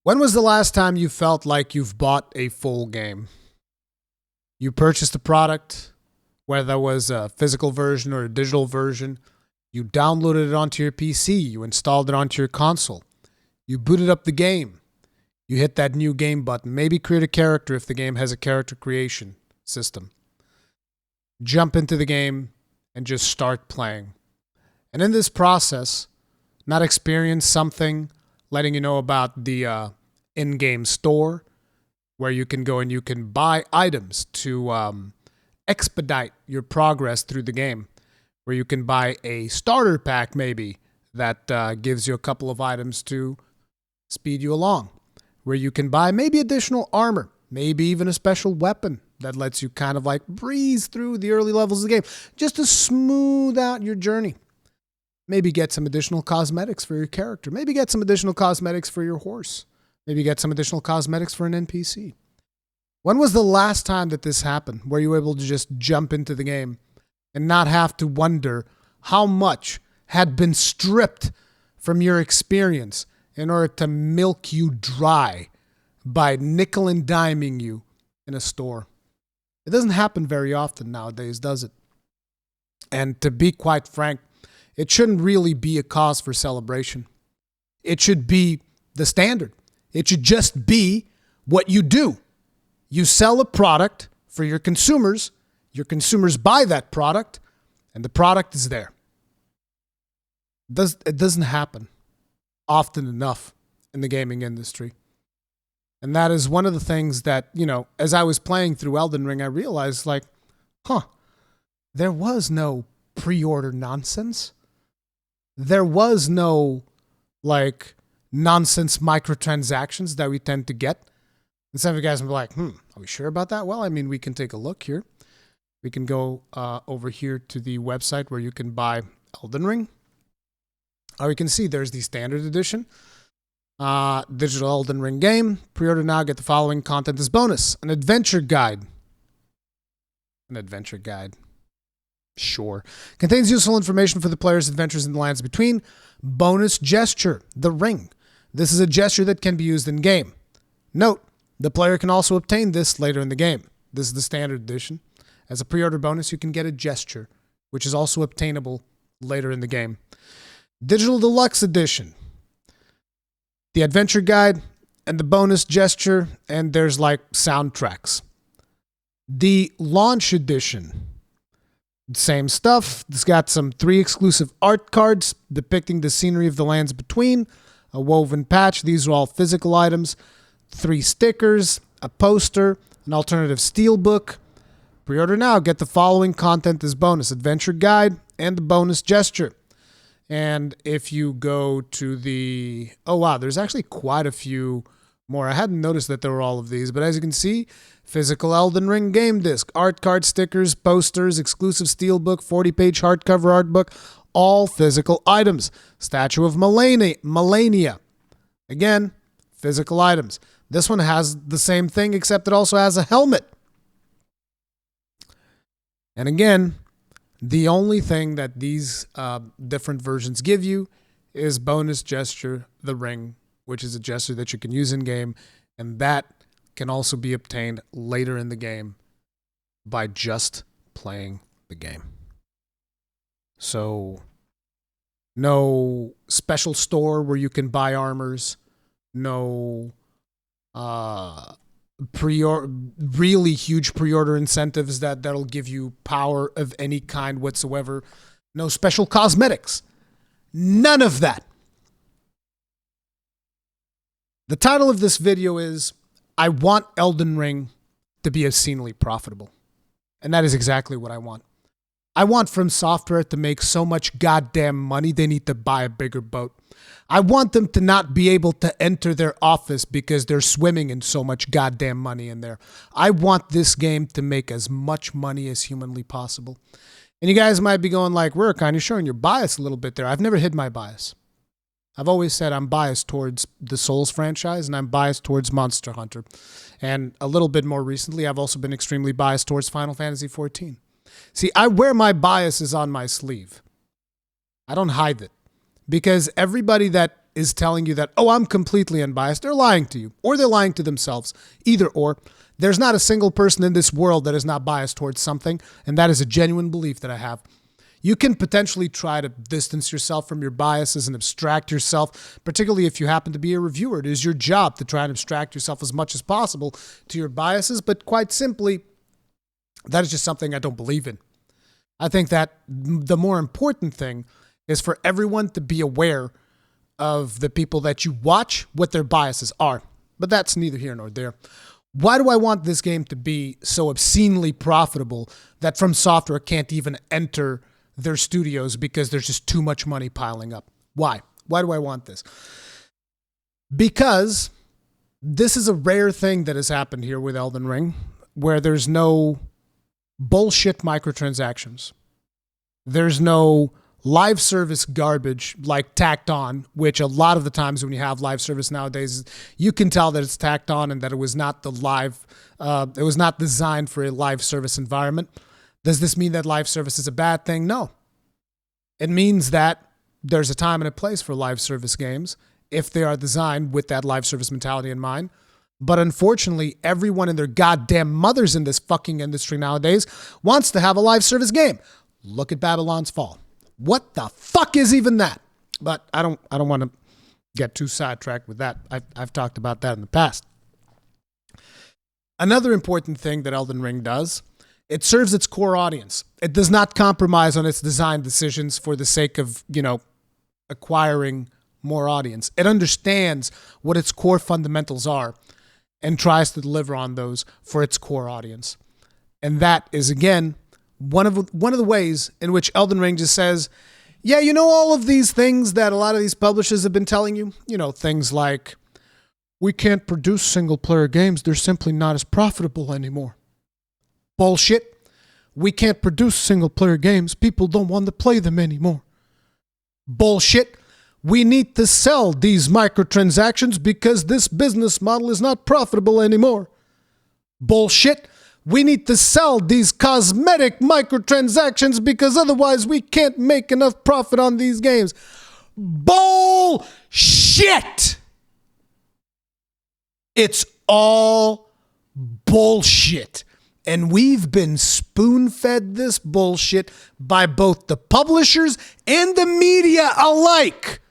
When was the last time you felt like you've bought a full game? You purchased a product, whether that was a physical version or a digital version. You downloaded it onto your PC. You installed it onto your console. You booted up the game. You hit that new game button. Maybe create a character if the game has a character creation system. Jump into the game and just start playing. And in this process, not experience something letting you know about the in-game store where you can go and you can buy items to expedite your progress through the game, where you can buy a starter pack maybe that gives you a couple of items to speed you along, where you can buy maybe additional armor, maybe even a special weapon that lets you kind of like breeze through the early levels of the game just to smooth out your journey. Maybe get some additional cosmetics for your character. Maybe get some additional cosmetics for your horse. Maybe get some additional cosmetics for an NPC. When was the last time that this happened, where you were able to just jump into the game and not have to wonder how much had been stripped from your experience in order to milk you dry by nickel and diming you in a store? It doesn't happen very often nowadays, does it? And to be quite frank, it shouldn't really be a cause for celebration. It should be the standard. It should just be what you do. You sell a product for your consumers buy that product, and the product is there. It doesn't happen often enough in the gaming industry. And that is one of the things that, as I was playing through Elden Ring, I realized there was no pre-order nonsense. There was no nonsense microtransactions that we tend to get. And some of you guys will be like, are we sure about that? Well, I mean, we can take a look here. We can go over here to the website where you can buy Elden Ring. Or you can see there's the standard edition. Digital Elden Ring game. Pre-order now, get the following content as bonus. An adventure guide. An adventure guide. Sure. Contains useful information for the player's adventures in the lands between. Bonus gesture, the ring. This is a gesture that can be used in game. Note, the player can also obtain this later in the game. This is the standard edition. As a pre-order bonus, you can get a gesture, which is also obtainable later in the game. Digital Deluxe Edition. The adventure guide and the bonus gesture, and there's soundtracks. The launch edition. Same stuff. It's got some 3 exclusive art cards depicting the scenery of the lands between, a woven patch. These are all physical items. 3 stickers, a poster, an alternative steelbook. Pre-order now. Get the following content as bonus. Adventure guide and the bonus gesture. And if you go to the... Oh, wow. There's actually quite a few more. I hadn't noticed that there were all of these, but as you can see, physical Elden Ring game disc, art card stickers, posters, exclusive steelbook, 40-page hardcover art book, all physical items. Statue of Melania. Again, physical items. This one has the same thing, except it also has a helmet. And again, the only thing that these different versions give you is bonus gesture, the ring, which is a gesture that you can use in-game, and that can also be obtained later in the game by just playing the game. So, no special store where you can buy armors, no really huge pre-order incentives that'll give you power of any kind whatsoever, no special cosmetics, none of that. The title of this video is, I want Elden Ring to be obscenely profitable. And that is exactly what I want. I want From Software to make so much goddamn money they need to buy a bigger boat. I want them to not be able to enter their office because they're swimming in so much goddamn money in there. I want this game to make as much money as humanly possible. And you guys might be going like, Rurikhan, you're showing your bias a little bit there. I've never hid my bias. I've always said I'm biased towards the Souls franchise, and I'm biased towards Monster Hunter. And a little bit more recently, I've also been extremely biased towards Final Fantasy XIV. See, I wear my biases on my sleeve. I don't hide it. Because everybody that is telling you that, oh, I'm completely unbiased, they're lying to you, or they're lying to themselves. Either or. There's not a single person in this world that is not biased towards something, and that is a genuine belief that I have. You can potentially try to distance yourself from your biases and abstract yourself, particularly if you happen to be a reviewer. It is your job to try and abstract yourself as much as possible to your biases, but quite simply, that is just something I don't believe in. I think that the more important thing is for everyone to be aware of the people that you watch, what their biases are. But that's neither here nor there. Why do I want this game to be so obscenely profitable that From Software can't even enter their studios because there's just too much money piling up? Why? Why do I want this? Because this is a rare thing that has happened here with Elden Ring, where there's no bullshit microtransactions. There's no live service garbage like tacked on, which a lot of the times when you have live service nowadays, you can tell that it's tacked on and that it was not it was not designed for a live service environment. Does this mean that live service is a bad thing? No. It means that there's a time and a place for live service games if they are designed with that live service mentality in mind. But unfortunately, everyone and their goddamn mothers in this fucking industry nowadays wants to have a live service game. Look at Babylon's Fall. What the fuck is even that? But I don't want to get too sidetracked with that. I've talked about that in the past. Another important thing that Elden Ring does, it serves its core audience. It does not compromise on its design decisions for the sake of, acquiring more audience. It understands what its core fundamentals are and tries to deliver on those for its core audience. And that is, again, one of the ways in which Elden Ring just says, yeah, all of these things that a lot of these publishers have been telling you, things like, we can't produce single-player games. They're simply not as profitable anymore. Bullshit. We can't produce single-player games. People don't want to play them anymore. Bullshit. We need to sell these microtransactions because this business model is not profitable anymore. Bullshit. We need to sell these cosmetic microtransactions because otherwise we can't make enough profit on these games. Bullshit! It's all bullshit. And we've been spoon-fed this bullshit by both the publishers and the media alike.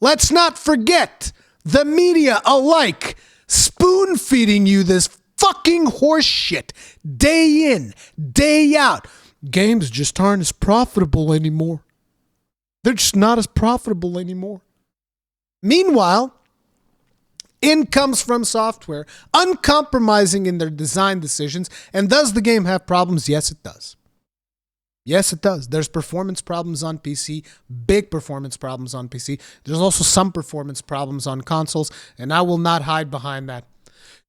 Let's not forget, the media alike spoon-feeding you this fucking horse shit day in, day out. Games just aren't as profitable anymore. They're just not as profitable anymore. Meanwhile, in comes From Software, uncompromising in their design decisions. And does the game have problems? Yes, it does. Yes, it does. There's performance problems on PC, big performance problems on PC. There's also some performance problems on consoles, and I will not hide behind that.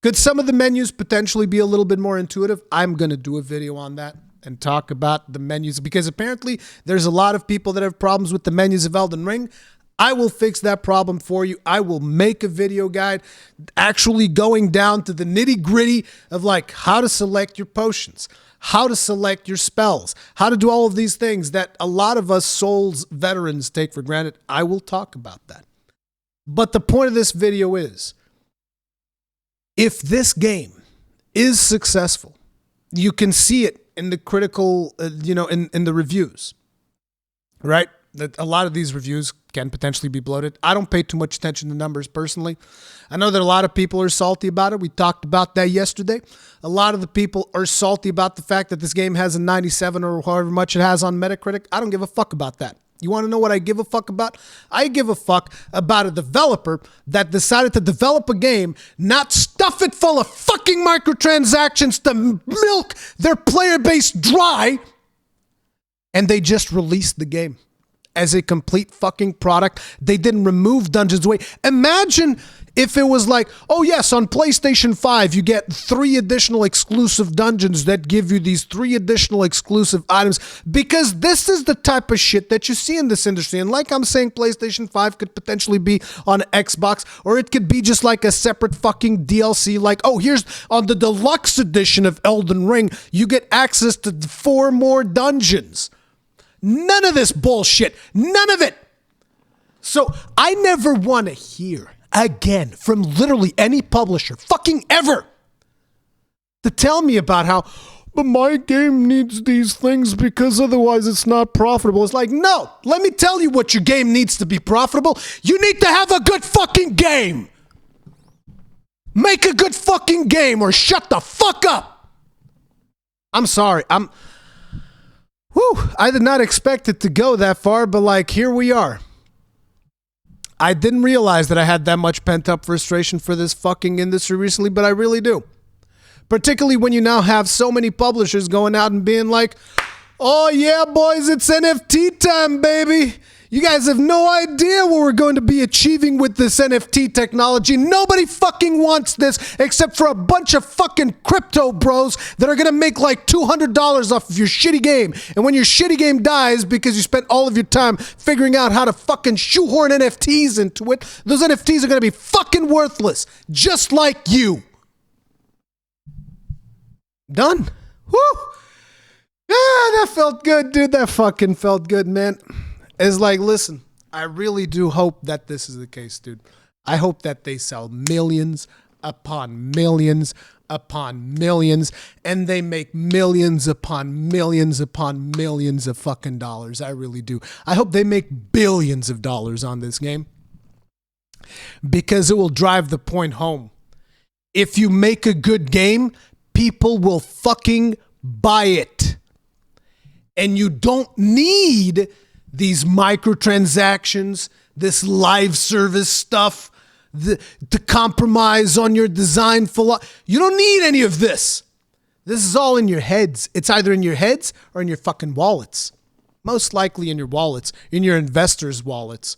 Could some of the menus potentially be a little bit more intuitive? I'm going to do a video on that and talk about the menus because apparently there's a lot of people that have problems with the menus of Elden Ring. I will fix that problem for you. I will make a video guide actually going down to the nitty-gritty of how to select your potions, how to select your spells, how to do all of these things that a lot of us Souls veterans take for granted. I will talk about that. But the point of this video is, if this game is successful, you can see it in the critical, in the reviews, right? That a lot of these reviews can potentially be bloated. I don't pay too much attention to numbers personally. I know that a lot of people are salty about it. We talked about that yesterday. A lot of the people are salty about the fact that this game has a 97 or however much it has on Metacritic. I don't give a fuck about that. You want to know what I give a fuck about? I give a fuck about a developer that decided to develop a game, not stuff it full of fucking microtransactions to milk their player base dry, and they just released the game as a complete fucking product. They didn't remove dungeons away. Imagine if it was like, oh yes, on PlayStation 5, you get 3 additional exclusive dungeons that give you these 3 additional exclusive items, because this is the type of shit that you see in this industry. And like I'm saying, PlayStation 5 could potentially be on Xbox, or it could be just like a separate fucking DLC, like, oh, here's on the deluxe edition of Elden Ring, you get access to 4 more dungeons. None of this bullshit. None of it. So I never want to hear again from literally any publisher, fucking ever, to tell me about how, but my game needs these things because otherwise it's not profitable. It's like, no, let me tell you what your game needs to be profitable. You need to have a good fucking game. Make a good fucking game or shut the fuck up. I'm sorry. I did not expect it to go that far, but like, here we are. I didn't realize that I had that much pent-up frustration for this fucking industry recently, but I really do. Particularly when you now have so many publishers going out and being like, oh yeah, boys, it's NFT time, baby. You guys have no idea what we're going to be achieving with this NFT technology. Nobody fucking wants this except for a bunch of fucking crypto bros that are going to make like $200 off of your shitty game. And when your shitty game dies because you spent all of your time figuring out how to fucking shoehorn NFTs into it, those NFTs are going to be fucking worthless, just like you. Done. Woo! Yeah, that felt good, dude. That fucking felt good, man. It's like, listen, I really do hope that this is the case, dude. I hope that they sell millions upon millions upon millions, and they make millions upon millions upon millions of fucking dollars. I really do. I hope they make billions of dollars on this game, because it will drive the point home. If you make a good game, people will fucking buy it. And you don't need these microtransactions, this live service stuff, to compromise on your design philosophy. You don't need any of this. This is all in your heads. It's either in your heads or in your fucking wallets. Most likely in your wallets, in your investors' wallets.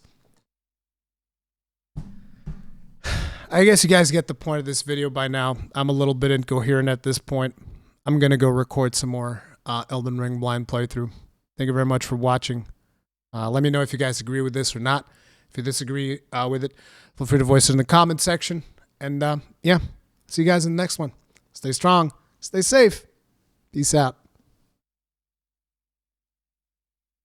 I guess you guys get the point of this video by now. I'm a little bit incoherent at this point. I'm going to go record some more Elden Ring blind playthrough. Thank you very much for watching. Let me know if you guys agree with this or not. If you disagree with it, feel free to voice it in the comment section. And yeah, see you guys in the next one. Stay strong. Stay safe. Peace out.